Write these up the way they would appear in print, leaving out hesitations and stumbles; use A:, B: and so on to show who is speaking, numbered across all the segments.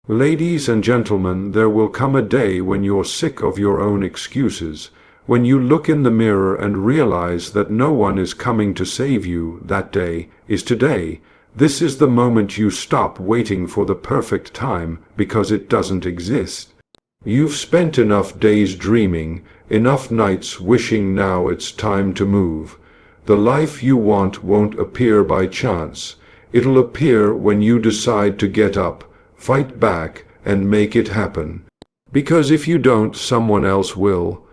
A: Ladies and gentlemen, there will come a day when you're sick of your own excuses, when you look in the mirror and realize that no one is coming to save you. That day is today. This is the moment you stop waiting for the perfect time, because it doesn't exist. You've spent enough days dreaming, enough nights wishing. Now it's time to move. The life you want won't appear by chance. It'll appear when you decide to get up, fight back, and make it happen. Because if you don't, someone else will.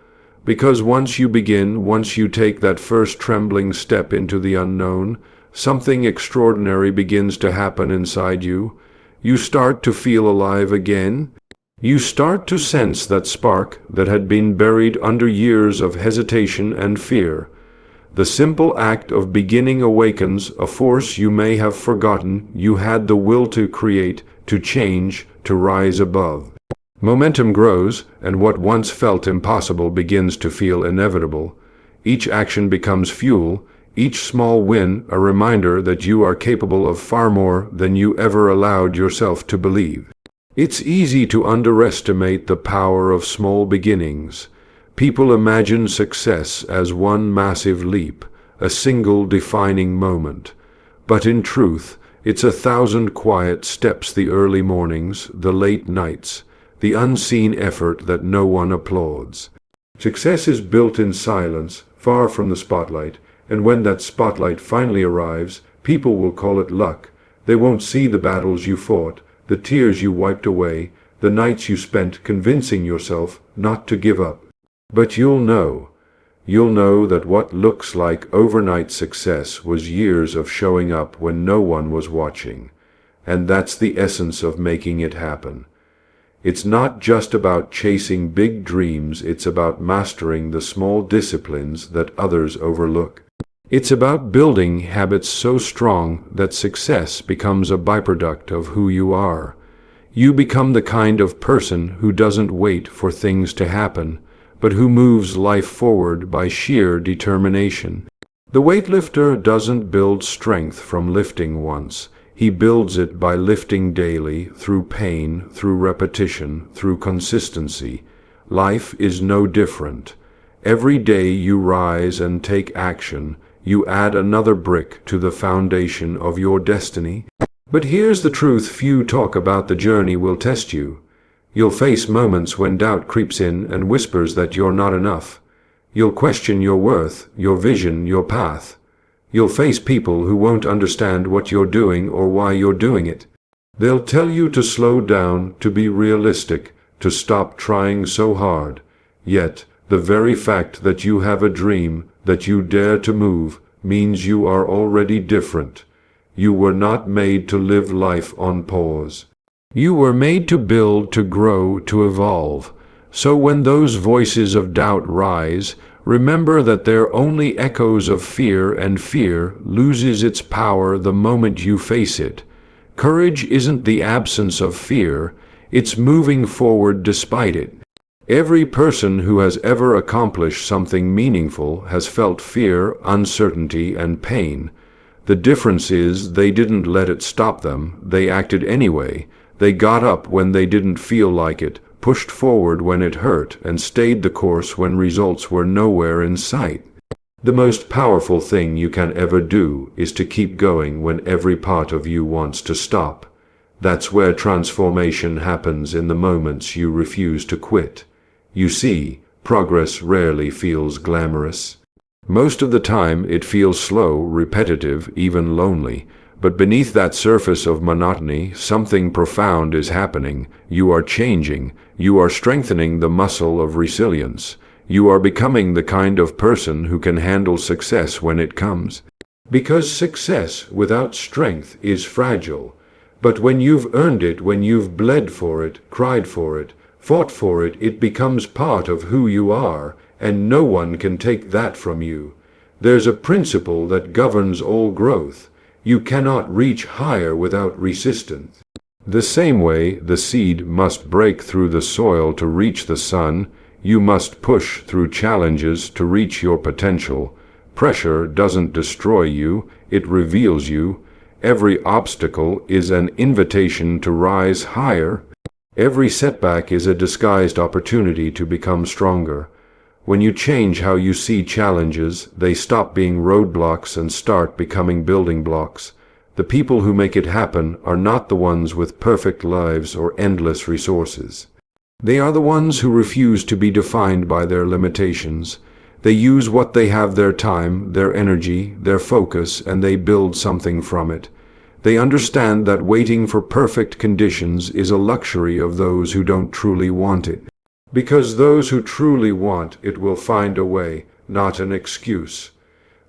A: Because once you begin, once you take that first trembling step into the unknown, something extraordinary begins to happen inside you. You start to feel alive again. You start to sense that spark that had been buried under years of hesitation and fear. The simple act of beginning awakens a force you may have forgotten you had the will to create, to change, to rise above. Momentum grows, and what once felt impossible begins to feel inevitable. Each action becomes fuel, each small win a reminder that you are capable of far more than you ever allowed yourself to believe. It's easy to underestimate the power of small beginnings. People imagine success as one massive leap, a single defining moment. But in truth, it's 1,000 quiet steps, the early mornings, the late nights, the unseen effort that no one applauds. Success is built in silence, far from the spotlight, and when that spotlight finally arrives, people will call it luck. They won't see the battles you fought, the tears you wiped away, the nights you spent convincing yourself not to give up. But you'll know that what looks like overnight success was years of showing up when no one was watching. And that's the essence of making it happen. It's not just about chasing big dreams, it's about mastering the small disciplines that others overlook. It's about building habits so strong that success becomes a byproduct of who you are. You become the kind of person who doesn't wait for things to happen, but who moves life forward by sheer determination. The weightlifter doesn't build strength from lifting once. He builds it by lifting daily, through pain, through repetition, through consistency. Life is no different. Every day you rise and take action, you add another brick to the foundation of your destiny. But here's the truth: few talk about the journey will test you. You'll face moments when doubt creeps in and whispers that you're not enough. You'll question your worth, your vision, your path. You'll face people who won't understand what you're doing or why you're doing it. They'll tell you to slow down, to be realistic, to stop trying so hard. Yet, the very fact that you have a dream, that you dare to move, means you are already different. You were not made to live life on pause. You were made to build, to grow, to evolve. So when those voices of doubt rise, remember that they're only echoes of fear, and fear loses its power the moment you face it. Courage isn't the absence of fear, it's moving forward despite it. Every person who has ever accomplished something meaningful has felt fear, uncertainty, and pain. The difference is they didn't let it stop them, they acted anyway. They got up when they didn't feel like it, pushed forward when it hurt, and stayed the course when results were nowhere in sight. The most powerful thing you can ever do is to keep going when every part of you wants to stop. That's where transformation happens, in the moments you refuse to quit. You see, progress rarely feels glamorous. Most of the time it feels slow, repetitive, even lonely. But beneath that surface of monotony, something profound is happening. You are changing. You are strengthening the muscle of resilience. You are becoming the kind of person who can handle success when it comes. Because success without strength is fragile. But when you've earned it, when you've bled for it, cried for it, fought for it, it becomes part of who you are, and no one can take that from you. There's a principle that governs all growth. You cannot reach higher without resistance. The same way the seed must break through the soil to reach the sun, you must push through challenges to reach your potential. Pressure doesn't destroy you, it reveals you. Every obstacle is an invitation to rise higher. Every setback is a disguised opportunity to become stronger. When you change how you see challenges, they stop being roadblocks and start becoming building blocks. The people who make it happen are not the ones with perfect lives or endless resources. They are the ones who refuse to be defined by their limitations. They use what they have: their time, their energy, their focus, and they build something from it. They understand that waiting for perfect conditions is a luxury of those who don't truly want it. Because those who truly want it will find a way, not an excuse.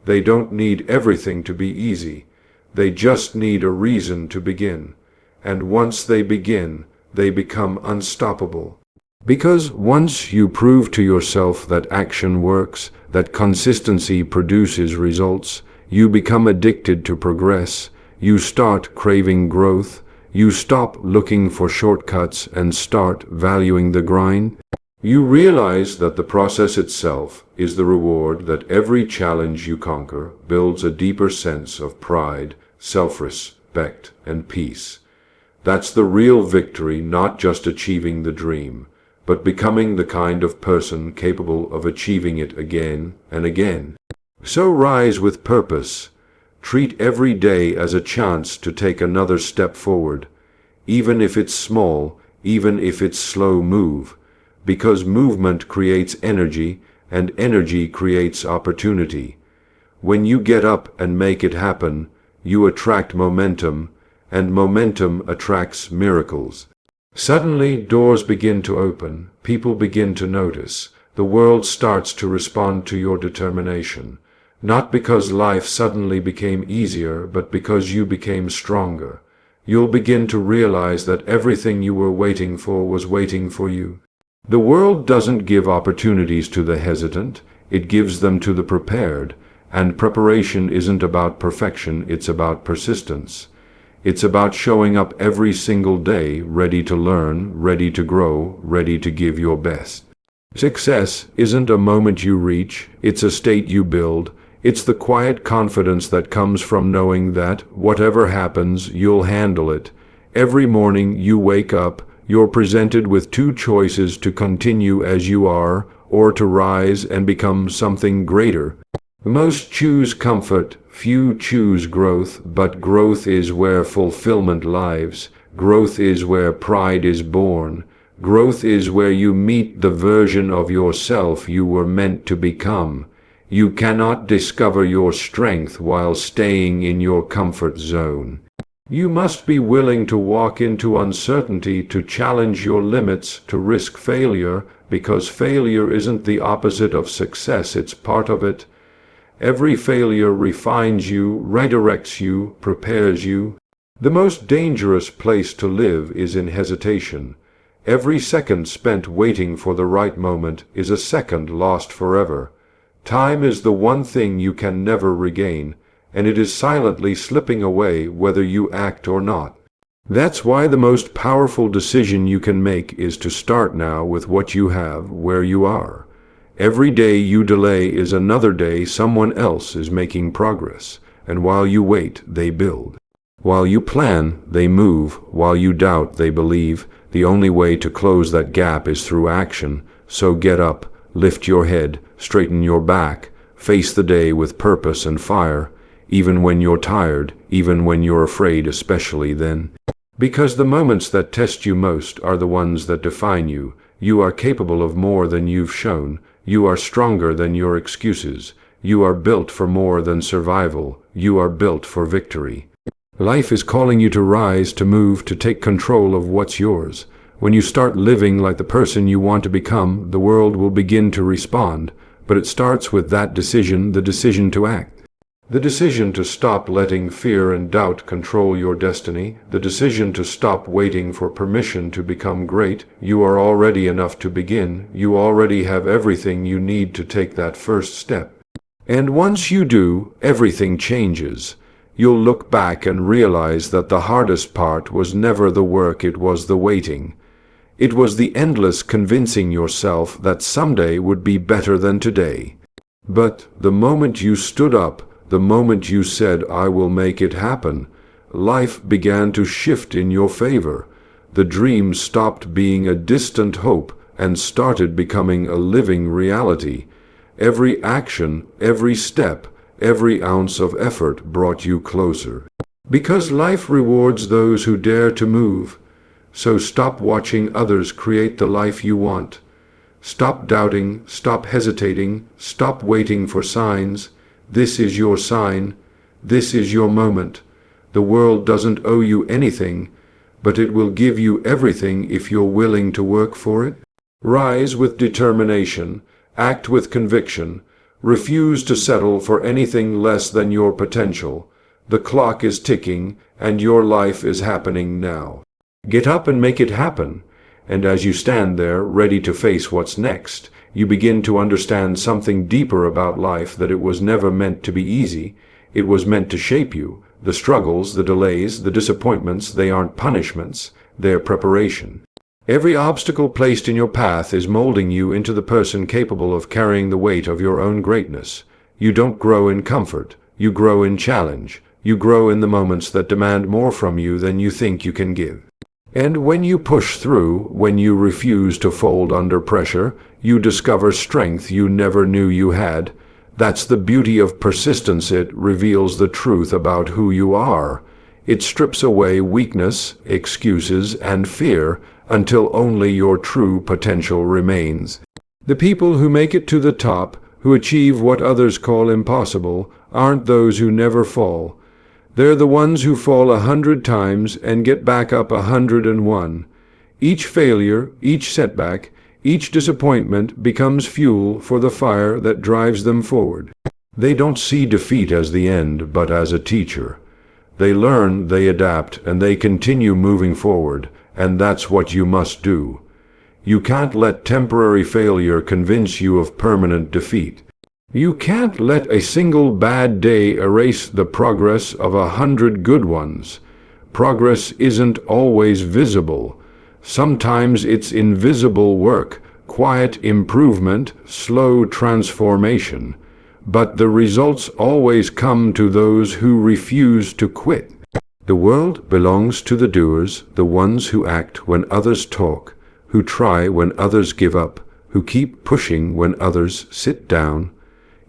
A: They don't need everything to be easy. They just need a reason to begin. And once they begin, they become unstoppable. Because once you prove to yourself that action works, that consistency produces results, you become addicted to progress. You start craving growth. You stop looking for shortcuts and start valuing the grind. You realize that the process itself is the reward, that every challenge you conquer builds a deeper sense of pride, self-respect, and peace. That's the real victory, not just achieving the dream, but becoming the kind of person capable of achieving it again and again. So rise with purpose. Treat every day as a chance to take another step forward, even if it's small, even if it's slow move, because movement creates energy, and energy creates opportunity. When you get up and make it happen, you attract momentum, and momentum attracts miracles. Suddenly, doors begin to open, people begin to notice, the world starts to respond to your determination. Not because life suddenly became easier, but because you became stronger. You'll begin to realize that everything you were waiting for was waiting for you. The world doesn't give opportunities to the hesitant, it gives them to the prepared. And preparation isn't about perfection, it's about persistence. It's about showing up every single day, ready to learn, ready to grow, ready to give your best. Success isn't a moment you reach, it's a state you build. It's the quiet confidence that comes from knowing that, whatever happens, you'll handle it. Every morning you wake up, you're presented with two choices: to continue as you are, or to rise and become something greater. Most choose comfort, few choose growth, but growth is where fulfillment lives. Growth is where pride is born. Growth is where you meet the version of yourself you were meant to become. You cannot discover your strength while staying in your comfort zone. You must be willing to walk into uncertainty, to challenge your limits, to risk failure, because failure isn't the opposite of success, it's part of it. Every failure refines you, redirects you, prepares you. The most dangerous place to live is in hesitation. Every second spent waiting for the right moment is a second lost forever. Time is the one thing you can never regain, and it is silently slipping away whether you act or not. That's why the most powerful decision you can make is to start now with what you have, where you are. Every day you delay is another day someone else is making progress, and while you wait, they build. While you plan, they move. While you doubt, they believe. The only way to close that gap is through action, so get up. Lift your head, straighten your back, face the day with purpose and fire, even when you're tired, even when you're afraid, especially then. Because the moments that test you most are the ones that define you. You are capable of more than you've shown. You are stronger than your excuses. You are built for more than survival. You are built for victory. Life is calling you to rise, to move, to take control of what's yours. When you start living like the person you want to become, the world will begin to respond. But it starts with that decision, the decision to act. The decision to stop letting fear and doubt control your destiny. The decision to stop waiting for permission to become great. You are already enough to begin. You already have everything you need to take that first step. And once you do, everything changes. You'll look back and realize that the hardest part was never the work, it was the waiting. It was the endless convincing yourself that someday would be better than today. But the moment you stood up, the moment you said, "I will make it happen," life began to shift in your favor. the dream stopped being a distant hope and started becoming a living reality. Every action, every step, every ounce of effort brought you closer. Because life rewards those who dare to move. So stop watching others create the life you want. Stop doubting, stop hesitating, stop waiting for signs. This is your sign. This is your moment. The world doesn't owe you anything, but it will give you everything if you're willing to work for it. Rise with determination, act with conviction, refuse to settle for anything less than your potential. The clock is ticking, and your life is happening now. Get up and make it happen. And as you stand there, ready to face what's next, you begin to understand something deeper about life, that it was never meant to be easy. It was meant to shape you. The struggles, the delays, the disappointments, they aren't punishments, they're preparation. Every obstacle placed in your path is molding you into the person capable of carrying the weight of your own greatness. You don't grow in comfort. You grow in challenge. You grow in the moments that demand more from you than you think you can give. And when you push through, when you refuse to fold under pressure, you discover strength you never knew you had. That's the beauty of persistence. It reveals the truth about who you are. It strips away weakness, excuses, and fear until only your true potential remains. The people who make it to the top, who achieve what others call impossible, aren't those who never fall. They're the ones who fall 100 times and get back up 101. Each failure, each setback, each disappointment becomes fuel for the fire that drives them forward. They don't see defeat as the end, but as a teacher. They learn, they adapt, and they continue moving forward, and that's what you must do. You can't let temporary failure convince you of permanent defeat. You can't let a single bad day erase the progress of 100 good ones. Progress isn't always visible. Sometimes it's invisible work, quiet improvement, slow transformation. But the results always come to those who refuse to quit. The world belongs to the doers, the ones who act when others talk, who try when others give up, who keep pushing when others sit down.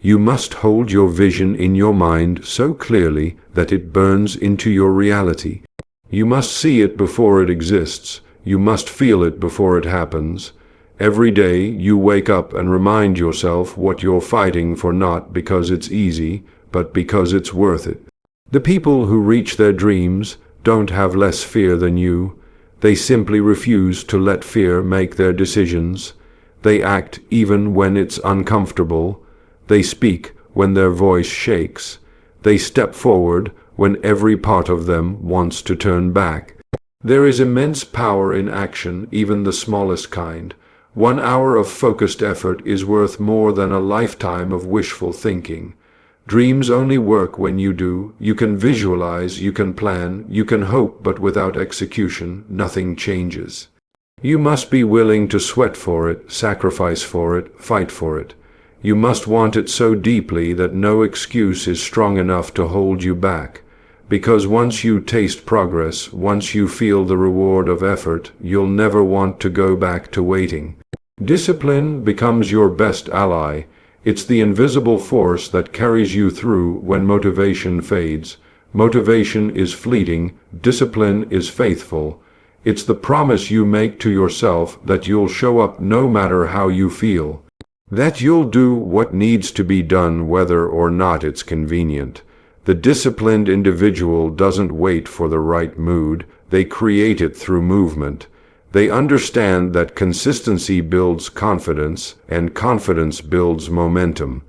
A: You must hold your vision in your mind so clearly that it burns into your reality. You must see it before it exists. You must feel it before it happens. Every day you wake up and remind yourself what you're fighting for, not because it's easy, but because it's worth it. The people who reach their dreams don't have less fear than you. They simply refuse to let fear make their decisions. They act even when it's uncomfortable. They speak when their voice shakes. They step forward when every part of them wants to turn back. There is immense power in action, even the smallest kind. 1 hour of focused effort is worth more than a lifetime of wishful thinking. Dreams only work when you do. You can visualize, you can plan, you can hope, but without execution, nothing changes. You must be willing to sweat for it, sacrifice for it, fight for it. You must want it so deeply that no excuse is strong enough to hold you back. Because once you taste progress, once you feel the reward of effort, you'll never want to go back to waiting. Discipline becomes your best ally. It's the invisible force that carries you through when motivation fades. Motivation is fleeting, discipline is faithful. It's the promise you make to yourself that you'll show up no matter how you feel. That you'll do what needs to be done whether or not it's convenient. The disciplined individual doesn't wait for the right mood. They create it through movement. They understand that consistency builds confidence, and confidence builds momentum.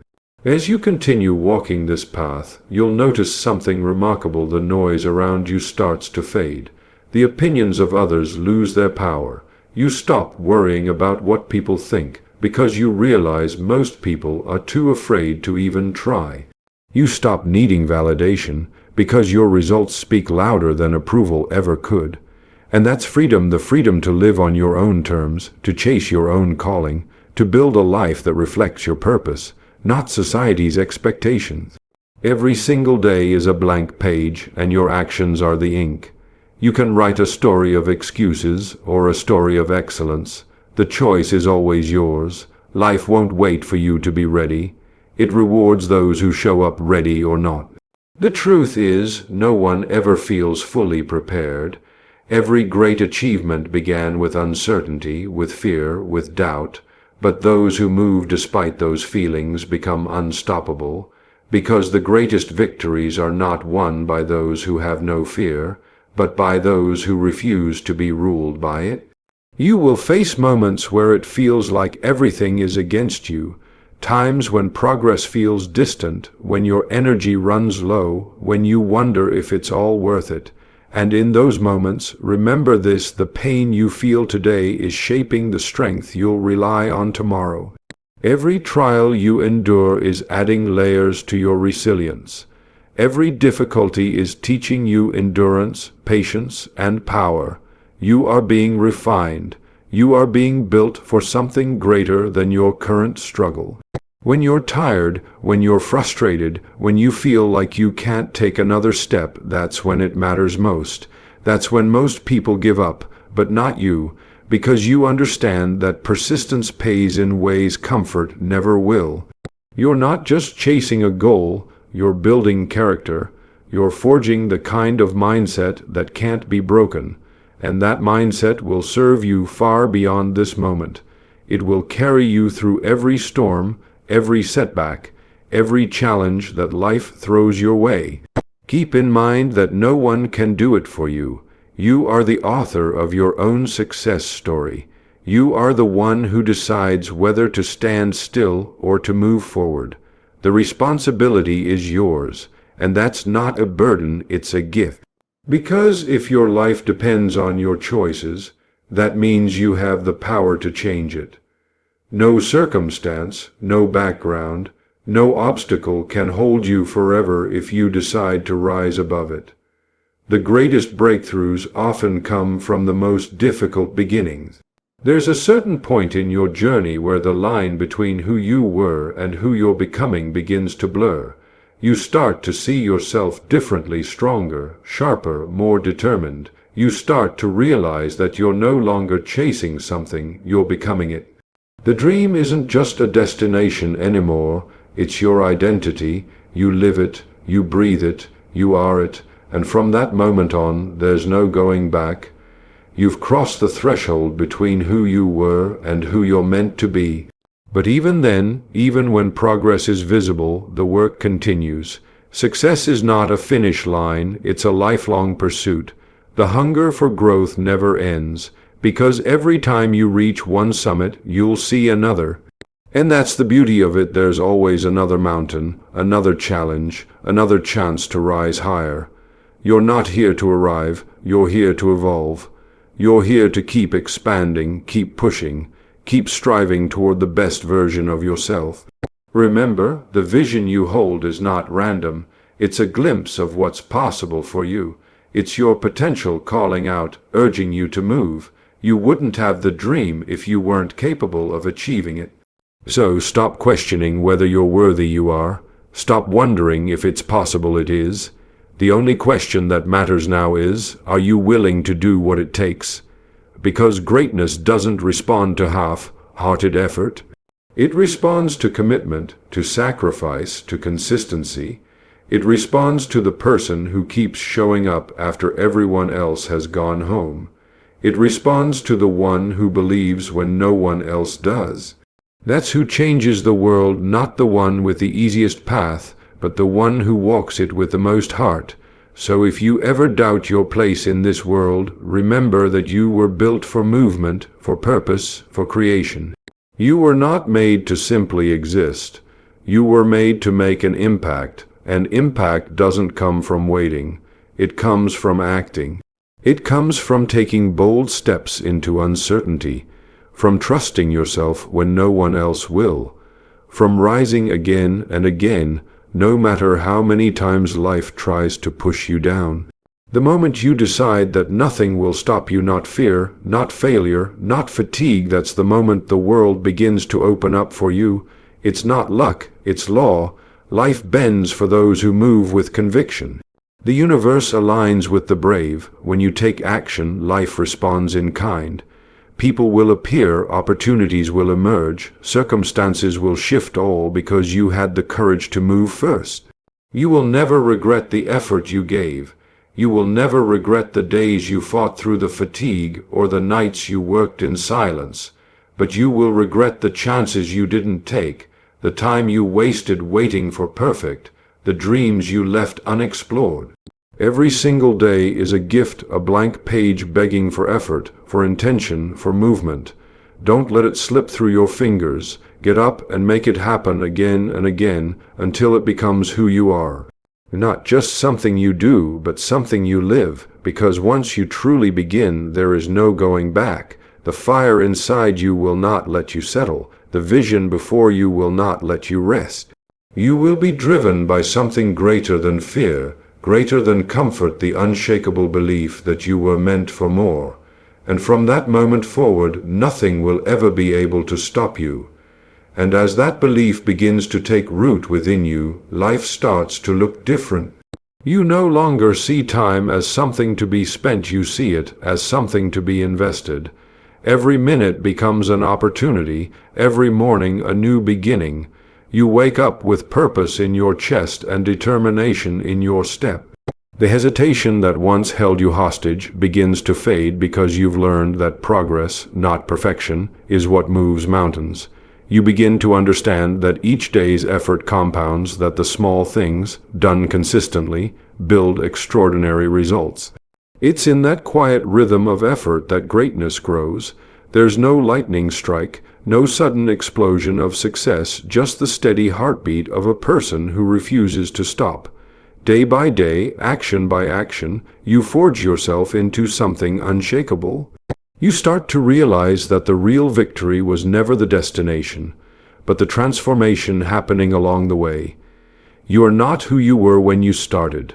A: As you continue walking this path, you'll notice something remarkable. The noise around you starts to fade. The opinions of others lose their power. You stop worrying about what people think, because you realize most people are too afraid to even try. You stop needing validation, because your results speak louder than approval ever could. And that's freedom, the freedom to live on your own terms, to chase your own calling, to build a life that reflects your purpose, not society's expectations. Every single day is a blank page, and your actions are the ink. You can write a story of excuses or a story of excellence. The choice is always yours. Life won't wait for you to be ready. It rewards those who show up ready or not. The truth is, no one ever feels fully prepared. Every great achievement began with uncertainty, with fear, with doubt. But those who move despite those feelings become unstoppable, because the greatest victories are not won by those who have no fear, but by those who refuse to be ruled by it. You will face moments where it feels like everything is against you, times when progress feels distant, when your energy runs low, when you wonder if it's all worth it. And in those moments, remember this: the pain you feel today is shaping the strength you'll rely on tomorrow. Every trial you endure is adding layers to your resilience. Every difficulty is teaching you endurance, patience, and power. You are being refined. You are being built for something greater than your current struggle. When you're tired, when you're frustrated, when you feel like you can't take another step, that's when it matters most. That's when most people give up, but not you, because you understand that persistence pays in ways comfort never will. You're not just chasing a goal, you're building character. You're forging the kind of mindset that can't be broken, and that mindset will serve you far beyond this moment. It will carry you through every storm, every setback, every challenge that life throws your way. Keep in mind that no one can do it for you. You are the author of your own success story. You are the one who decides whether to stand still or to move forward. The responsibility is yours, and that's not a burden, it's a gift. Because if your life depends on your choices, that means you have the power to change it. No circumstance, no background, no obstacle can hold you forever if you decide to rise above it. The greatest breakthroughs often come from the most difficult beginnings. There's a certain point in your journey where the line between who you were and who you're becoming begins to blur. You start to see yourself differently, stronger, sharper, more determined. You start to realize that you're no longer chasing something, you're becoming it. The dream isn't just a destination anymore, it's your identity. You live it, you breathe it, you are it, and from that moment on, there's no going back. You've crossed the threshold between who you were and who you're meant to be. But even then, even when progress is visible, the work continues. Success is not a finish line, it's a lifelong pursuit. The hunger for growth never ends, because every time you reach one summit, you'll see another. And that's the beauty of it. There's always another mountain, another challenge, another chance to rise higher. You're not here to arrive, you're here to evolve. You're here to keep expanding, keep pushing, keep striving toward the best version of yourself. Remember, the vision you hold is not random. It's a glimpse of what's possible for you. It's your potential calling out, urging you to move. You wouldn't have the dream if you weren't capable of achieving it. So stop questioning whether you're worthy you are. Stop wondering if it's possible it is. The only question that matters now is, are you willing to do what it takes? Because greatness doesn't respond to half-hearted effort. It responds to commitment, to sacrifice, to consistency. It responds to the person who keeps showing up after everyone else has gone home. It responds to the one who believes when no one else does. That's who changes the world, not the one with the easiest path, but the one who walks it with the most heart. So if you ever doubt your place in this world, remember that you were built for movement, for purpose, for creation. You were not made to simply exist. You were made to make an impact, and impact doesn't come from waiting. It comes from acting. It comes from taking bold steps into uncertainty, from trusting yourself when no one else will, from rising again and again, no matter how many times life tries to push you down. The moment you decide that nothing will stop you, not fear, not failure, not fatigue, that's the moment the world begins to open up for you. It's not luck, it's law. Life bends for those who move with conviction. The universe aligns with the brave. When you take action, life responds in kind. People will appear, opportunities will emerge, circumstances will shift, all because you had the courage to move first. You will never regret the effort you gave. You will never regret the days you fought through the fatigue or the nights you worked in silence. But you will regret the chances you didn't take, the time you wasted waiting for perfect, the dreams you left unexplored. Every single day is a gift, a blank page begging for effort, for intention, for movement. Don't let it slip through your fingers. Get up and make it happen again and again until it becomes who you are. Not just something you do, but something you live, because once you truly begin, there is no going back. The fire inside you will not let you settle. The vision before you will not let you rest. You will be driven by something greater than fear, greater than comfort, the unshakable belief that you were meant for more. And from that moment forward, nothing will ever be able to stop you. And as that belief begins to take root within you, life starts to look different. You no longer see time as something to be spent, you see it as something to be invested. Every minute becomes an opportunity, every morning a new beginning. You wake up with purpose in your chest and determination in your step. The hesitation that once held you hostage begins to fade because you've learned that progress, not perfection, is what moves mountains. You begin to understand that each day's effort compounds, that the small things, done consistently, build extraordinary results. It's in that quiet rhythm of effort that greatness grows. There's no lightning strike, no sudden explosion of success, just the steady heartbeat of a person who refuses to stop. Day by day, action by action, you forge yourself into something unshakable. You start to realize that the real victory was never the destination, but the transformation happening along the way. You are not who you were when you started.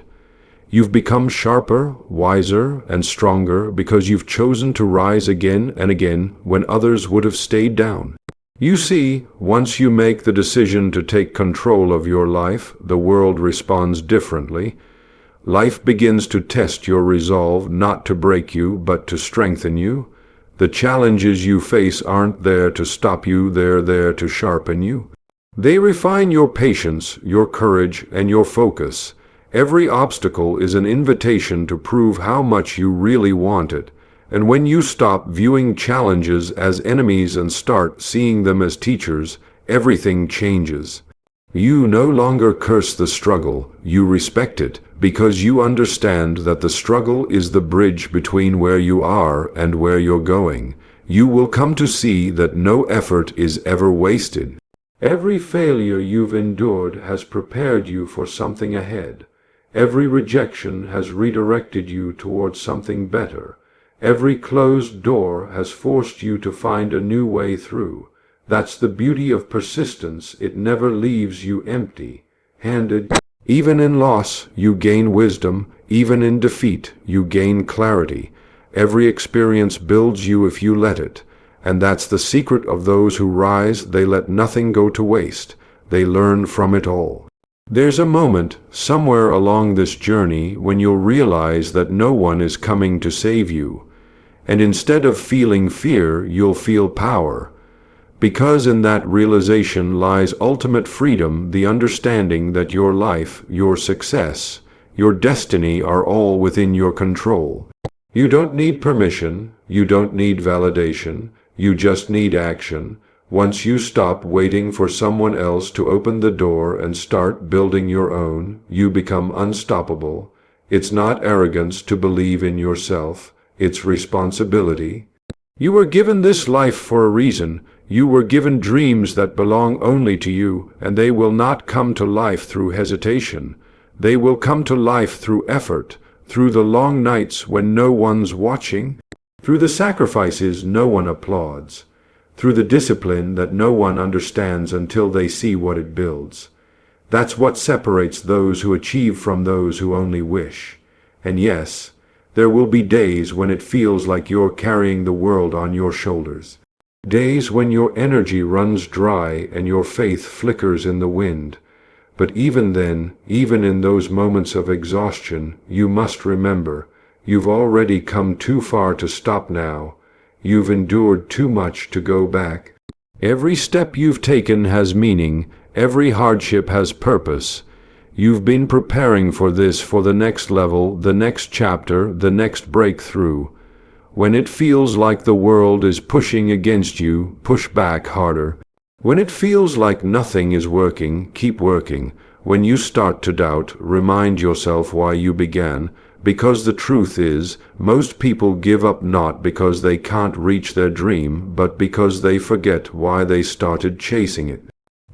A: You've become sharper, wiser, and stronger because you've chosen to rise again and again when others would have stayed down. You see, once you make the decision to take control of your life, the world responds differently. Life begins to test your resolve, not to break you, but to strengthen you. The challenges you face aren't there to stop you, they're there to sharpen you. They refine your patience, your courage, and your focus. Every obstacle is an invitation to prove how much you really want it. And when you stop viewing challenges as enemies and start seeing them as teachers, everything changes. You no longer curse the struggle, you respect it, because you understand that the struggle is the bridge between where you are and where you're going. You will come to see that no effort is ever wasted. Every failure you've endured has prepared you for something ahead. Every rejection has redirected you towards something better. Every closed door has forced you to find a new way through. That's the beauty of persistence. It never leaves you empty-handed. Even in loss, you gain wisdom. Even in defeat, you gain clarity. Every experience builds you if you let it. And that's the secret of those who rise. They let nothing go to waste. They learn from it all. There's a moment, somewhere along this journey, when you'll realize that no one is coming to save you. And instead of feeling fear, you'll feel power. Because in that realization lies ultimate freedom, the understanding that your life, your success, your destiny are all within your control. You don't need permission, you don't need validation, you just need action. Once you stop waiting for someone else to open the door and start building your own, you become unstoppable. It's not arrogance to believe in yourself, it's responsibility. You were given this life for a reason. You were given dreams that belong only to you, and they will not come to life through hesitation. They will come to life through effort, through the long nights when no one's watching, through the sacrifices no one applauds, through the discipline that no one understands until they see what it builds. That's what separates those who achieve from those who only wish. And yes, there will be days when it feels like you're carrying the world on your shoulders. Days when your energy runs dry and your faith flickers in the wind. But even then, even in those moments of exhaustion, you must remember, you've already come too far to stop now. You've endured too much to go back. Every step you've taken has meaning. Every hardship has purpose. You've been preparing for this, for the next level, the next chapter, the next breakthrough. When it feels like the world is pushing against you, push back harder. When it feels like nothing is working, keep working. When you start to doubt, remind yourself why you began. Because the truth is, most people give up not because they can't reach their dream, but because they forget why they started chasing it.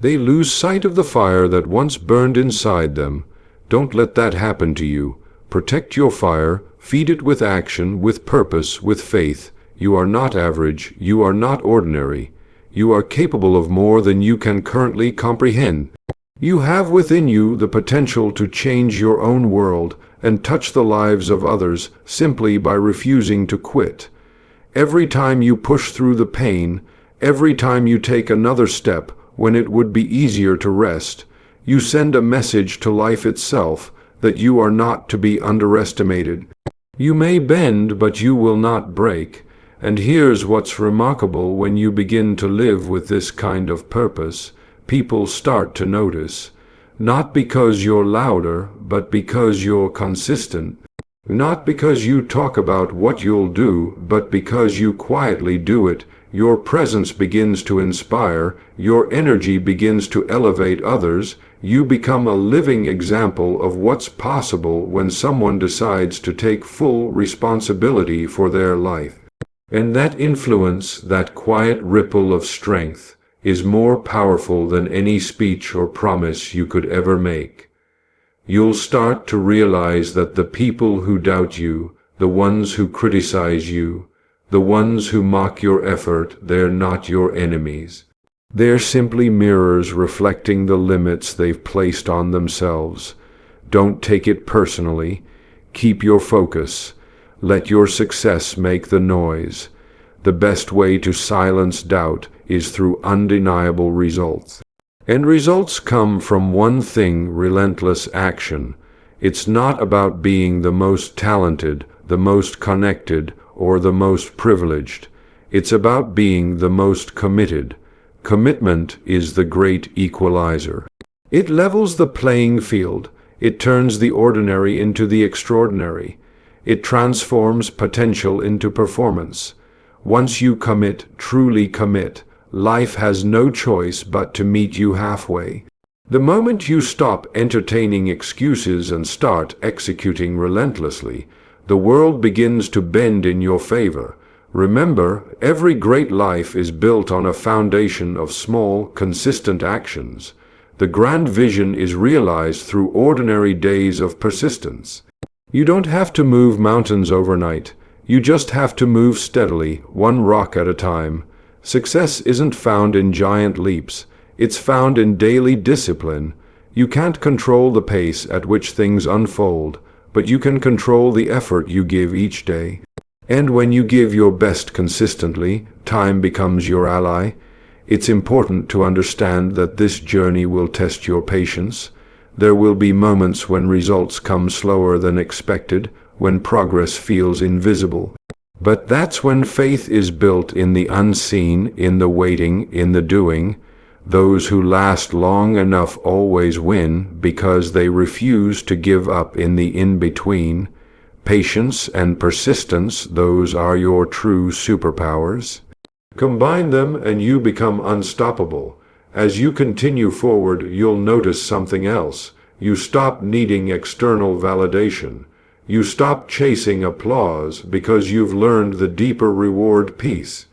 A: They lose sight of the fire that once burned inside them. Don't let that happen to you. Protect your fire, feed it with action, with purpose, with faith. You are not average, you are not ordinary. You are capable of more than you can currently comprehend. You have within you the potential to change your own world and touch the lives of others simply by refusing to quit. Every time you push through the pain, every time you take another step when it would be easier to rest, you send a message to life itself that you are not to be underestimated. You may bend, but you will not break. And here's what's remarkable: when you begin to live with this kind of purpose, people start to notice. Not because you're louder, but because you're consistent. Not because you talk about what you'll do, but because you quietly do it. Your presence begins to inspire, your energy begins to elevate others. You become a living example of what's possible when someone decides to take full responsibility for their life. And that influence, that quiet ripple of strength, is more powerful than any speech or promise you could ever make. You'll start to realize that the people who doubt you, the ones who criticize you, the ones who mock your effort, they're not your enemies. They're simply mirrors reflecting the limits they've placed on themselves. Don't take it personally. Keep your focus. Let your success make the noise. The best way to silence doubt is through undeniable results. And results come from one thing: relentless action. It's not about being the most talented, the most connected, or the most privileged. It's about being the most committed. Commitment is the great equalizer. It levels the playing field. It turns the ordinary into the extraordinary. It transforms potential into performance. Once you commit, truly commit, life has no choice but to meet you halfway. The moment you stop entertaining excuses and start executing relentlessly, the world begins to bend in your favor. Remember, every great life is built on a foundation of small, consistent actions. The grand vision is realized through ordinary days of persistence. You don't have to move mountains overnight. You just have to move steadily, one rock at a time. Success isn't found in giant leaps. It's found in daily discipline. You can't control the pace at which things unfold, but you can control the effort you give each day. And when you give your best consistently, time becomes your ally. It's important to understand that this journey will test your patience. There will be moments when results come slower than expected, when progress feels invisible. But that's when faith is built in the unseen, in the waiting, in the doing. Those who last long enough always win because they refuse to give up in the in-between. Patience and persistence, those are your true superpowers. Combine them and you become unstoppable. As you continue forward, you'll notice something else. You stop needing external validation. You stop chasing applause because you've learned the deeper reward peace.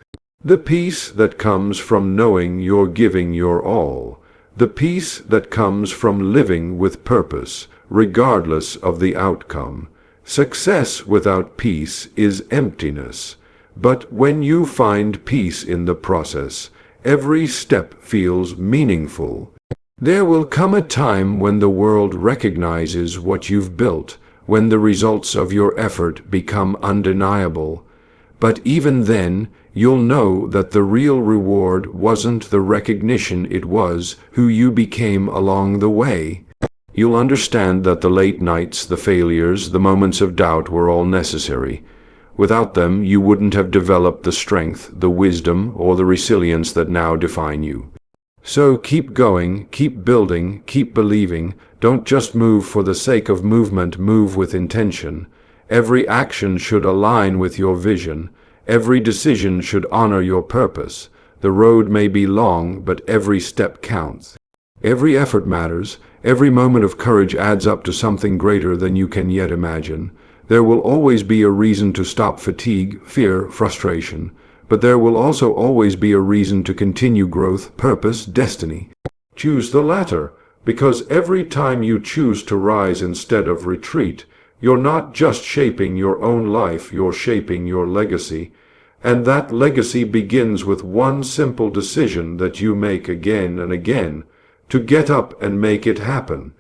A: The peace that comes from knowing you're giving your all. The peace that comes from living with purpose, regardless of the outcome. Success without peace is emptiness. But when you find peace in the process, every step feels meaningful. There will come a time when the world recognizes what you've built, when the results of your effort become undeniable. But even then, you'll know that the real reward wasn't the recognition, it was who you became along the way. You'll understand that the late nights, the failures, the moments of doubt were all necessary. Without them, you wouldn't have developed the strength, the wisdom, or the resilience that now define you. So keep going, keep building, keep believing. Don't just move for the sake of movement, move with intention. Every action should align with your vision. Every decision should honor your purpose. The road may be long, but every step counts. Every effort matters. Every moment of courage adds up to something greater than you can yet imagine. There will always be a reason to stop fatigue, fear, frustration. But there will also always be a reason to continue growth, purpose, destiny. Choose the latter, because every time you choose to rise instead of retreat, you're not just shaping your own life, you're shaping your legacy. And that legacy begins with one simple decision that you make again and again, to get up and make it happen.